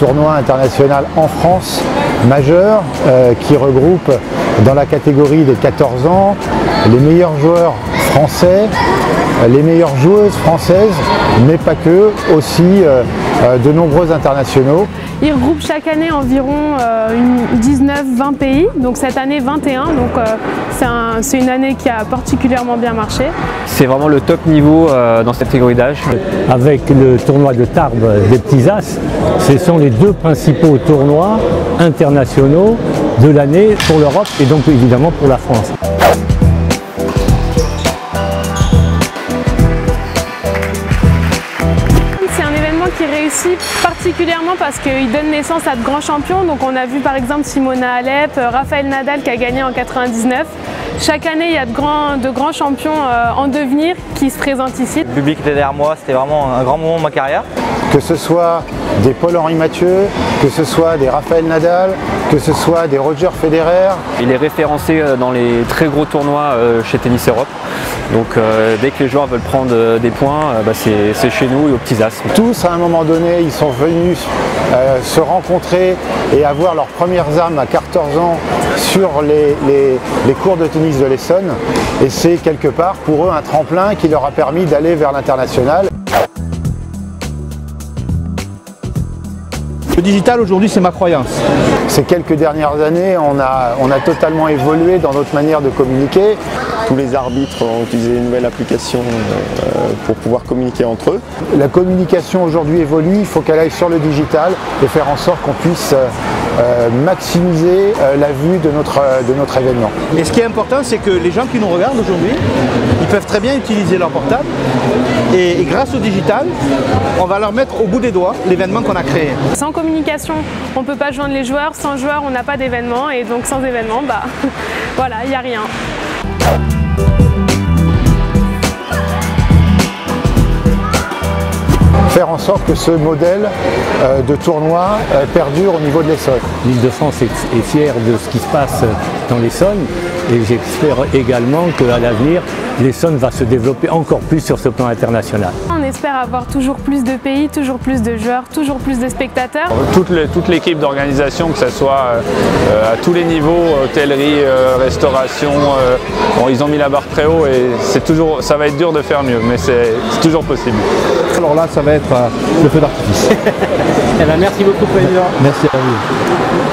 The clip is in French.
tournoi international en France majeur qui regroupe dans la catégorie des 14 ans les meilleurs joueurs français, les meilleures joueuses françaises, mais pas que, aussi de nombreux internationaux. Il regroupe chaque année environ 19-20 pays, donc cette année 21, donc c'est une année qui a particulièrement bien marché. C'est vraiment le top niveau dans cette catégorie d'âge. Avec le tournoi de Tarbes des Petits As, ce sont les deux principaux tournois internationaux de l'année pour l'Europe et donc évidemment pour la France. Qui réussit particulièrement parce qu'il donne naissance à de grands champions. Donc on a vu par exemple Simona Halep, Rafael Nadal qui a gagné en 99. Chaque année il y a de grands champions en devenir qui se présentent ici. Le public était derrière moi, c'était vraiment un grand moment de ma carrière. Que ce soit des Paul-Henri Mathieu, que ce soit des Rafael Nadal, que ce soit des Roger Federer. Il est référencé dans les très gros tournois chez Tennis Europe. Donc dès que les joueurs veulent prendre des points, c'est chez nous et aux Petits As. Tous à un moment donné, ils sont venus se rencontrer et avoir leurs premières armes à 14 ans sur les cours de tennis de l'Essonne. Et c'est quelque part pour eux un tremplin qui leur a permis d'aller vers l'international. Le digital aujourd'hui c'est ma croyance. Ces quelques dernières années, on a totalement évolué dans notre manière de communiquer. Tous les arbitres ont utilisé une nouvelle application pour pouvoir communiquer entre eux. La communication aujourd'hui évolue, il faut qu'elle aille sur le digital et faire en sorte qu'on puisse maximiser la vue de notre événement. Et ce qui est important, c'est que les gens qui nous regardent aujourd'hui, ils peuvent très bien utiliser leur portable et grâce au digital, on va leur mettre au bout des doigts l'événement qu'on a créé. Sans communication, on ne peut pas joindre les joueurs, sans joueurs, on n'a pas d'événement et donc sans événement, voilà, il n'y a rien. Faire en sorte que ce modèle de tournoi perdure au niveau de l'Essonne. L'Île-de-France est fière de ce qui se passe dans l'Essonne et j'espère également qu'à l'avenir, l'Essonne va se développer encore plus sur ce plan international. On espère avoir toujours plus de pays, toujours plus de joueurs, toujours plus de spectateurs. Toute l'équipe d'organisation, que ce soit à tous les niveaux, hôtellerie, restauration, bon, ils ont mis la barre très haut et ça va être dur de faire mieux, mais c'est toujours possible. Alors là, ça va être le feu d'artifice. Merci beaucoup, Président. Merci à vous.